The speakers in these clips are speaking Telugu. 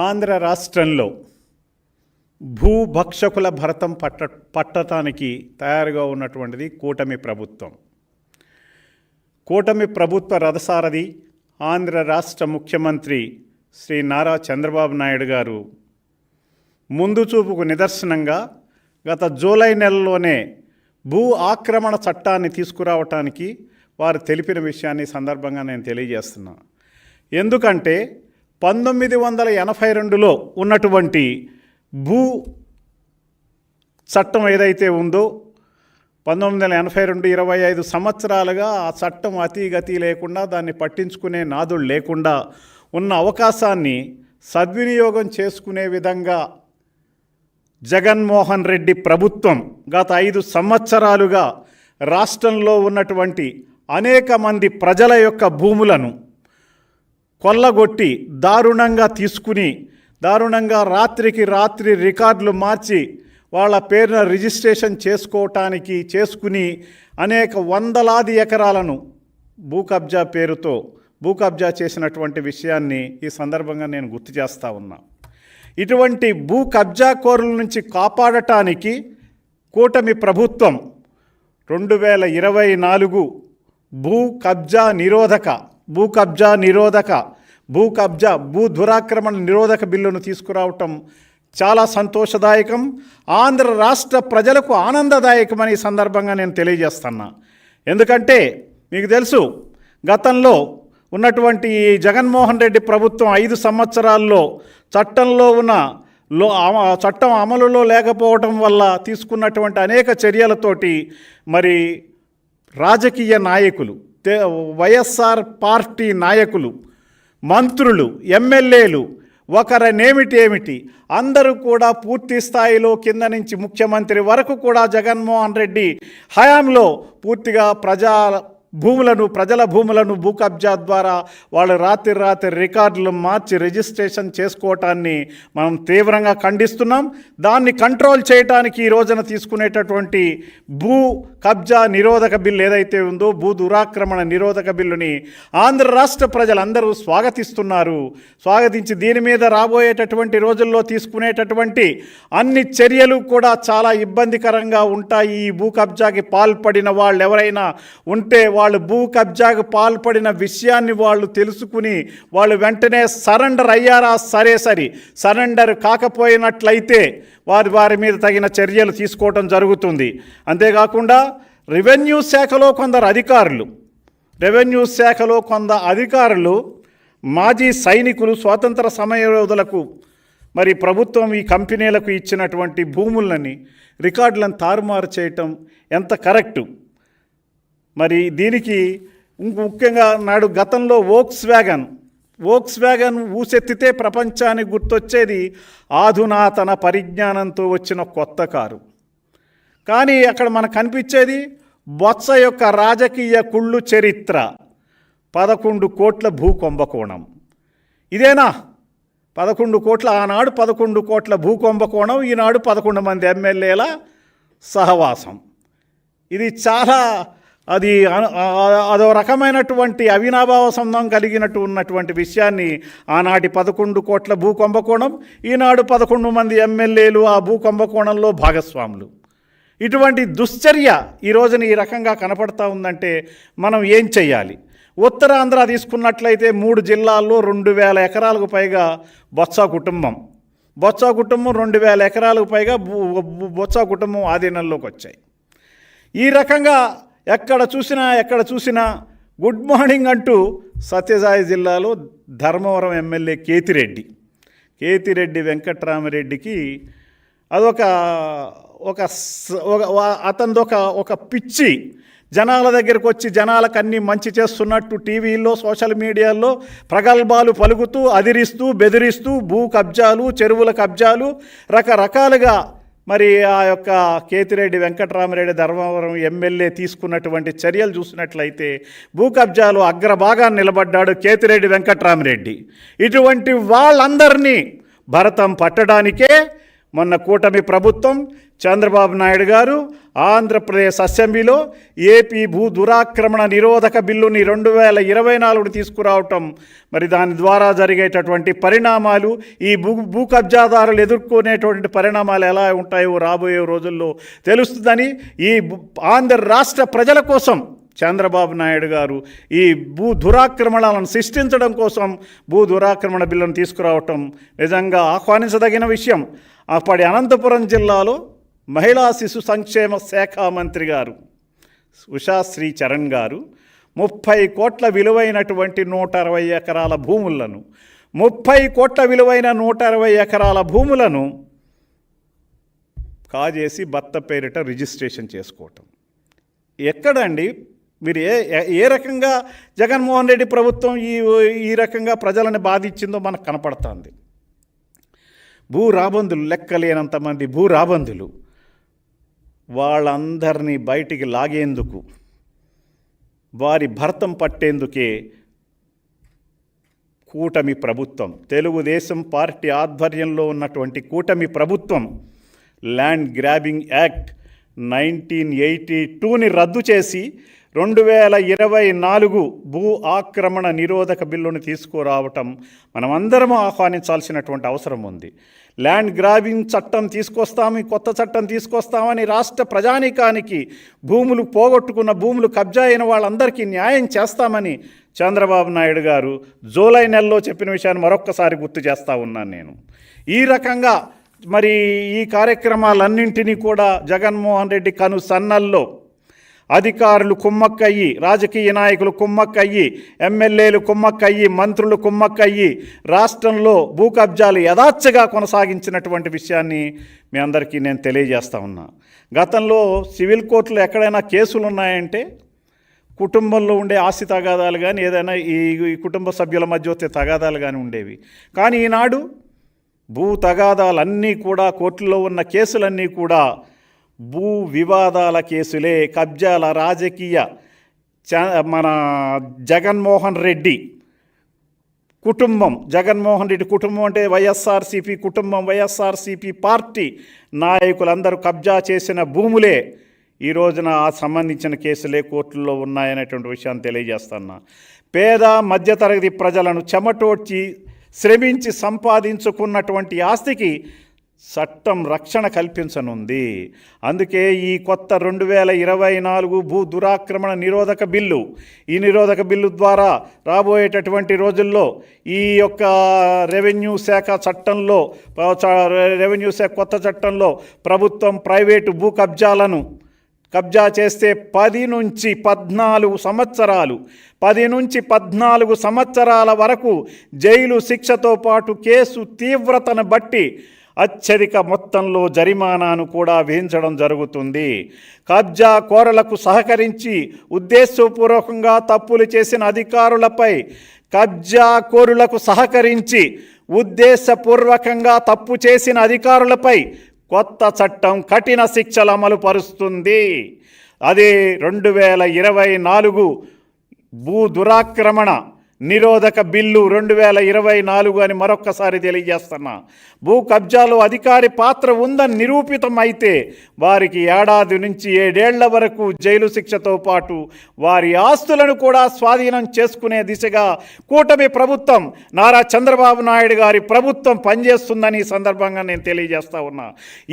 ఆంధ్ర రాష్ట్రంలో భూభక్షకుల భరతం పట్టడానికి తయారుగా ఉన్నటువంటిది కూటమి ప్రభుత్వం. కూటమి ప్రభుత్వ రథసారథి ఆంధ్ర రాష్ట్ర ముఖ్యమంత్రి శ్రీ నారా చంద్రబాబు నాయుడు గారు ముందు చూపుకు నిదర్శనంగా గత జూలై నెలలోనే భూ ఆక్రమణ చట్టాన్ని తీసుకురావటానికి వారు తెలిపిన విషయాన్ని సందర్భంగా నేను తెలియజేస్తున్నా. ఎందుకంటే 1982లో ఉన్నటువంటి భూ చట్టం ఏదైతే ఉందో 1982 25 సంవత్సరాలుగా ఆ చట్టం అతీగతి లేకుండా దాన్ని పట్టించుకునే నాదుడు లేకుండా ఉన్న అవకాశాన్ని సద్వినియోగం చేసుకునే విధంగా జగన్మోహన్ రెడ్డి ప్రభుత్వం గత 5 సంవత్సరాలుగా రాష్ట్రంలో ఉన్నటువంటి అనేక మంది ప్రజల యొక్క భూములను కొల్లగొట్టి దారుణంగా తీసుకుని దారుణంగా రాత్రికి రాత్రి రికార్డులు మార్చి వాళ్ళ పేరున రిజిస్ట్రేషన్ చేసుకుని అనేక వందలాది ఎకరాలను భూ కబ్జా పేరుతో భూ కబ్జా చేసినటువంటి విషయాన్ని ఈ సందర్భంగా నేను గుర్తు చేస్తూ ఉన్నా. ఇటువంటి భూ కబ్జాకోరుల నుంచి కాపాడటానికి కూటమి ప్రభుత్వం 2024 భూ దురాక్రమణ నిరోధక బిల్లును తీసుకురావటం చాలా సంతోషదాయకం. ఆంధ్ర రాష్ట్ర ప్రజలకు ఆనందదాయకమని సందర్భంగా నేను తెలియజేస్తున్నా. ఎందుకంటే మీకు తెలుసు, గతంలో ఉన్నటువంటి జగన్మోహన్ రెడ్డి ప్రభుత్వం 5 సంవత్సరాల్లో చట్టం అమలులో లేకపోవటం వల్ల తీసుకున్నటువంటి అనేక చర్యలతోటి మరి రాజకీయ నాయకులు, వైఎస్ఆర్ పార్టీ నాయకులు, మంత్రులు, ఎమ్మెల్యేలు ఒకరనేమిటి అందరూ కూడా పూర్తి స్థాయిలో కింద నుంచి ముఖ్యమంత్రి వరకు కూడా జగన్మోహన్ రెడ్డి హయాంలో పూర్తిగా ప్రజల భూములను భూ కబ్జా ద్వారా వాళ్ళు రాత్రి రికార్డులు మార్చి రిజిస్ట్రేషన్ చేసుకోవటాన్ని మనం తీవ్రంగా ఖండిస్తున్నాం. దాన్ని కంట్రోల్ చేయడానికి ఈ రోజున తీసుకునేటటువంటి భూ కబ్జా నిరోధక బిల్లు ఏదైతే ఉందో భూ దురాక్రమణ నిరోధక బిల్లుని ఆంధ్ర రాష్ట్ర ప్రజలందరూ స్వాగతించి దీని మీద రాబోయేటటువంటి రోజుల్లో తీసుకునేటటువంటి అన్ని చర్యలు కూడా చాలా ఇబ్బందికరంగా ఉంటాయి. ఈ భూ కబ్జాకి పాల్పడిన వాళ్ళు ఎవరైనా ఉంటే వాళ్ళు భూ కబ్జాకు పాల్పడిన విషయాన్ని వాళ్ళు తెలుసుకుని వాళ్ళు వెంటనే సరెండర్ అయ్యారా సరెండర్ కాకపోయినట్లయితే వారి మీద తగిన చర్యలు తీసుకోవడం జరుగుతుంది. అంతేకాకుండా రెవెన్యూ శాఖలో కొందరు అధికారులు మాజీ సైనికులు స్వాతంత్ర సమరయోధులకు మరి ప్రభుత్వం ఈ కంపెనీలకు ఇచ్చినటువంటి భూములని రికార్డులను తారుమారు చేయటం ఎంత కరెక్టు? మరి దీనికి ముఖ్యంగా నాడు గతంలో వోక్స్ వ్యాగన్ ఊసెత్తితే ప్రపంచానికి గుర్తొచ్చేది ఆధునాతన పరిజ్ఞానంతో వచ్చిన కొత్త కారు. కానీ అక్కడ మనకు కనిపించేది బొత్స యొక్క రాజకీయ కుళ్ళు చరిత్ర, 11 కోట్ల భూ కుంభకోణం. ఇదేనా 11 కోట్ల? ఆనాడు 11 కోట్ల భూ కుంభకోణం, ఈనాడు 11 మంది ఎమ్మెల్యేల సహవాసం. ఇది చాలా అదో రకమైనటువంటి అవినాభావ సంబంధం కలిగినట్టు ఉన్నటువంటి విషయాన్ని ఆనాటి 11 కోట్ల భూ కుంభకోణం, ఈనాడు 11 మంది ఎమ్మెల్యేలు ఆ భూ కుంభకోణంలో భాగస్వాములు. ఇటువంటి దుశ్చర్య ఈ రోజున ఈ రకంగా కనపడతా ఉందంటే మనం ఏం చెయ్యాలి? ఉత్తరాంధ్ర తీసుకున్నట్లయితే 3 జిల్లాల్లో 2000 ఎకరాలకు పైగా బొత్స కుటుంబం 2000 ఎకరాలకు పైగా బొత్స కుటుంబం ఆధీనంలోకి వచ్చాయి. ఈ రకంగా ఎక్కడ చూసినా గుడ్ మార్నింగ్ అంటూ సత్యసాయి జిల్లాలో ధర్మవరం ఎమ్మెల్యే కేతిరెడ్డి వెంకట్రామరెడ్డికి అతనిదొక పిచ్చి. జనాల దగ్గరకు వచ్చి జనాలకు అన్నీ మంచి చేస్తున్నట్టు టీవీల్లో సోషల్ మీడియాలో ప్రగల్భాలు పలుకుతూ అదిరిస్తూ బెదిరిస్తూ భూ కబ్జాలు, చెరువుల కబ్జాలు రకరకాలుగా మరి ఆ యొక్క కేతిరెడ్డి వెంకట్రామరెడ్డి ధర్మవరం ఎమ్మెల్యే తీసుకున్నటువంటి చర్యలు చూసినట్లయితే భూ కబ్జాలు అగ్రభాగాన్ని నిలబడ్డాడు కేతిరెడ్డి వెంకట్రామరెడ్డి. ఇటువంటి వాళ్ళందరినీ భరతం పట్టడానికే మొన్న కూటమి ప్రభుత్వం చంద్రబాబు నాయుడు గారు ఆంధ్రప్రదేశ్ అసెంబ్లీలో ఏపీ భూ దురాక్రమణ నిరోధక బిల్లుని 2024 తీసుకురావటం, మరి దాని ద్వారా జరిగేటటువంటి పరిణామాలు, ఈ భూ కబ్జాదారులు ఎదుర్కొనేటువంటి పరిణామాలు ఎలా ఉంటాయో రాబోయే రోజుల్లో తెలుస్తుందని ఈ ఆంధ్ర రాష్ట్ర ప్రజల కోసం చంద్రబాబు నాయుడు గారు ఈ భూ దురాక్రమణలను సృష్టించడం కోసం భూ దురాక్రమణ బిల్లును తీసుకురావటం నిజంగా ఆహ్వానించదగిన విషయం. అప్పటి అనంతపురం జిల్లాలో మహిళా శిశు సంక్షేమ శాఖ మంత్రి గారు ఉషాశ్రీ చరణ్ గారు 30 కోట్ల విలువైనటువంటి 160 ఎకరాల భూములను 30 కోట్ల విలువైన 160 ఎకరాల భూములను కాజేసి భర్త పేరిట రిజిస్ట్రేషన్ చేసుకోవటం ఎక్కడండి? మీరు ఏ రకంగా జగన్మోహన్ రెడ్డి ప్రభుత్వం ఈ రకంగా ప్రజలను బాధించిందో మనకు కనపడుతుంది. రాబందులు లెక్కలేనంతమంది రాబందులు వాళ్ళందరినీ బయటికి లాగేందుకు, వారి భర్తం పట్టేందుకే కూటమి ప్రభుత్వం, తెలుగుదేశం పార్టీ ఆధ్వర్యంలో ఉన్నటువంటి కూటమి ప్రభుత్వం ల్యాండ్ గ్రాబింగ్ యాక్ట్ 1982ని రద్దు చేసి 2024 భూ ఆక్రమణ నిరోధక బిల్లును తీసుకురావటం మనమందరము ఆహ్వానించాల్సినటువంటి అవసరం ఉంది. ల్యాండ్ గ్రాబింగ్ చట్టం తీసుకొస్తాము, కొత్త చట్టం తీసుకొస్తామని రాష్ట్ర ప్రజానీకానికి భూములు పోగొట్టుకున్న, భూములు కబ్జా అయిన వాళ్ళందరికీ న్యాయం చేస్తామని చంద్రబాబు నాయుడు గారు జూలై నెలలో చెప్పిన విషయాన్ని మరొక్కసారి గుర్తు చేస్తూ ఉన్నాను నేను. ఈ రకంగా మరి ఈ కార్యక్రమాలన్నింటినీ కూడా జగన్మోహన్ రెడ్డి కను సన్నల్లో అధికారులు కుమ్మక్కయ్యి, రాజకీయ నాయకులు కుమ్మక్కయ్యి, ఎమ్మెల్యేలు కుమ్మక్కయ్యి, మంత్రులు కుమ్మక్కయ్యి రాష్ట్రంలో భూ కబ్జాలు యథాచ్ఛగా కొనసాగించినటువంటి విషయాన్ని మీ అందరికీ నేను తెలియజేస్తా ఉన్నా. గతంలో సివిల్ కోర్టులో ఎక్కడైనా కేసులు ఉన్నాయంటే కుటుంబంలో ఉండే ఆస్తి తగాదాలు కానీ, ఏదైనా ఈ కుటుంబ సభ్యుల మధ్య వచ్చే తగాదాలు కానీ ఉండేవి. కానీ ఈనాడు భూ తగాదాలన్నీ కూడా, కోర్టులో ఉన్న కేసులన్నీ కూడా భూ వివాదాల కేసులే. కబ్జాల రాజకీయ మన జగన్మోహన్ రెడ్డి కుటుంబం, జగన్మోహన్ రెడ్డి కుటుంబం అంటే వైఎస్ఆర్సీపీ కుటుంబం, వైఎస్ఆర్సీపీ పార్టీ నాయకులందరూ కబ్జా చేసిన భూములే ఈ రోజున సంబంధించిన కేసులే కోర్టుల్లో ఉన్నాయనేటువంటి విషయాన్ని తెలియజేస్తున్నా. పేద మధ్యతరగతి ప్రజలను చెమటోడ్చి శ్రమించి సంపాదించుకున్నటువంటి ఆస్తికి చట్టం రక్షణ కల్పించనుంది. అందుకే ఈ కొత్త 2024 భూ దురాక్రమణ నిరోధక బిల్లు, ఈ నిరోధక బిల్లు ద్వారా రాబోయేటటువంటి రోజుల్లో ఈ యొక్క రెవెన్యూ శాఖ చట్టంలో, రెవెన్యూ శాఖ కొత్త చట్టంలో ప్రభుత్వం ప్రైవేటు భూ కబ్జా చేస్తే 10 నుంచి 14 సంవత్సరాలు, 10 నుంచి 14 సంవత్సరాల వరకు జైలు శిక్షతో పాటు కేసు తీవ్రతను బట్టి అత్యధిక మొత్తంలో జరిమానాను కూడా విధించడం జరుగుతుంది. కబ్జా కోరలకు సహకరించి ఉద్దేశపూర్వకంగా తప్పులు చేసిన అధికారులపై, కబ్జా కోరులకు సహకరించి ఉద్దేశపూర్వకంగా తప్పు చేసిన అధికారులపై కొత్త చట్టం కఠిన శిక్షలు అమలు పరుస్తుంది. అదే 2024 భూ దురాక్రమణ నిరోధక బిల్లు 2024 అని మరొక్కసారి తెలియజేస్తున్నా. భూ కబ్జాలో అధికారి పాత్ర ఉందని నిరూపితం అయితే వారికి 1 ఏడాది నుంచి 7 ఏళ్ల వరకు జైలు శిక్షతో పాటు వారి ఆస్తులను కూడా స్వాధీనం చేసుకునే దిశగా కూటమి ప్రభుత్వం, నారా చంద్రబాబు నాయుడు గారి ప్రభుత్వం పనిచేస్తుందని ఈ సందర్భంగా నేను తెలియజేస్తా ఉన్నా.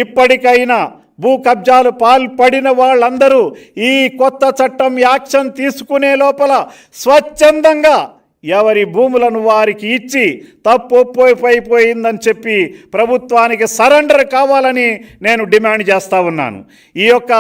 ఇప్పటికైనా భూ కబ్జాలు పాల్పడిన వాళ్ళందరూ ఈ కొత్త చట్టం యాక్షన్ తీసుకునే లోపల స్వచ్ఛందంగా ఎవరి భూములను వారికి ఇచ్చి తప్పు అయిపోయిందని చెప్పి ప్రభుత్వానికి సరెండర్ కావాలని నేను డిమాండ్ చేస్తూ ఉన్నాను. ఈ యొక్క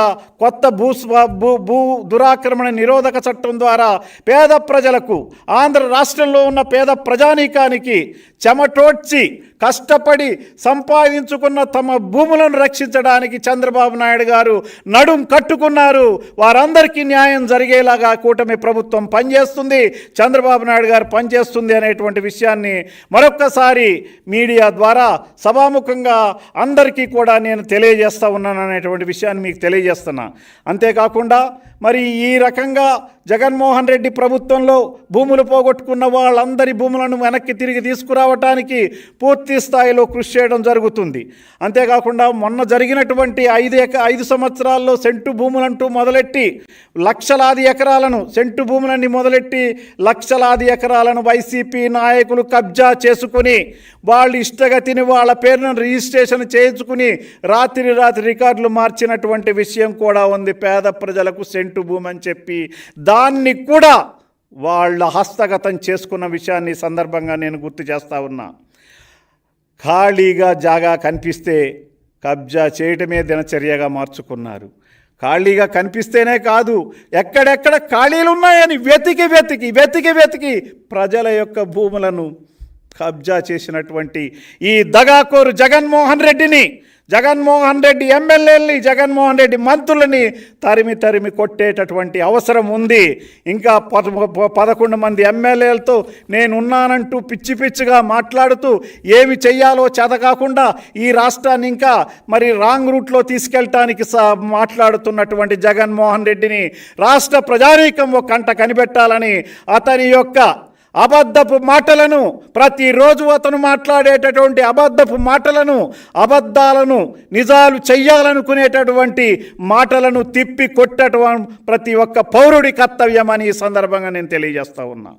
కొత్త భూ దురాక్రమణ నిరోధక చట్టం ద్వారా పేద ప్రజలకు, ఆంధ్ర రాష్ట్రంలో ఉన్న పేద ప్రజానీకానికి చెమటోడ్చి కష్టపడి సంపాదించుకున్న తమ భూములను రక్షించడానికి చంద్రబాబు నాయుడు గారు నడుం కట్టుకున్నారు. వారందరికీ న్యాయం జరిగేలాగా కూటమి ప్రభుత్వం పనిచేస్తుంది, చంద్రబాబు నాయుడు గారు పనిచేస్తుంది అనేటువంటి విషయాన్ని మరొక్కసారి మీడియా ద్వారా సభాముఖంగా అందరికీ కూడా నేను తెలియజేస్తూ ఉన్నాను అనేటువంటి విషయాన్ని మీకు తెలియజేస్తున్నా. అంతేకాకుండా మరి ఈ రకంగా జగన్మోహన్ రెడ్డి ప్రభుత్వంలో భూములు పోగొట్టుకున్న వాళ్ళందరి భూములను వెనక్కి తిరిగి తీసుకురావటానికి పూర్తి స్థాయిలో కృషి చేయడం జరుగుతుంది. అంతేకాకుండా మొన్న జరిగినటువంటి 5 సంవత్సరాల్లో సెంటు భూములంటూ మొదలెట్టి లక్షలాది ఎకరాలను సెంటు భూములన్నీ మొదలెట్టి లక్షలాది ఎకరాలను వైసీపీ నాయకులు కబ్జా చేసుకుని వాళ్ళు ఇష్టగతిని వాళ్ళ పేరును రిజిస్ట్రేషన్ చేయించుకుని రాత్రి రికార్డులు మార్చినటువంటి విషయం కూడా ఉంది. పేద ప్రజలకు సెంటు భూమి అని చెప్పి దాన్ని కూడా వాళ్ళ హస్తగతం చేసుకున్న విషయాన్ని సందర్భంగా నేను గుర్తు చేస్తూ ఉన్నా. ఖాళీగా జాగా కనిపిస్తే కబ్జా చేయటమే దినచర్యగా మార్చుకున్నారు. ఖాళీగా కనిపిస్తేనే కాదు, ఎక్కడెక్కడ ఖాళీలు ఉన్నాయని వెతికి ప్రజల యొక్క భూములను కబ్జా చేసినటువంటి ఈ దగాకోరు జగన్మోహన్ రెడ్డి ఎమ్మెల్యేలని, జగన్మోహన్ రెడ్డి మంత్రులని తరిమి కొట్టేటటువంటి అవసరం ఉంది. ఇంకా 11 మంది ఎమ్మెల్యేలతో నేనున్నానంటూ పిచ్చిగా మాట్లాడుతూ ఏమి చెయ్యాలో చేతకాకుండా ఈ రాష్ట్రాన్ని ఇంకా మరి రాంగ్ రూట్లో తీసుకెళ్ళటానికి మాట్లాడుతున్నటువంటి జగన్మోహన్ రెడ్డిని రాష్ట్ర ప్రజానీకం ఒక కంట కనిపెట్టాలని, అతని యొక్క అబద్ధపు మాటలను ప్రతిరోజు అతను మాట్లాడేటటువంటి అబద్ధాలను నిజాలు చెయ్యాలనుకునేటటువంటి మాటలను తిప్పి కొట్టడం ప్రతి ఒక్క పౌరుడి కర్తవ్యం అని ఈ సందర్భంగా నేను తెలియజేస్తా ఉన్నా.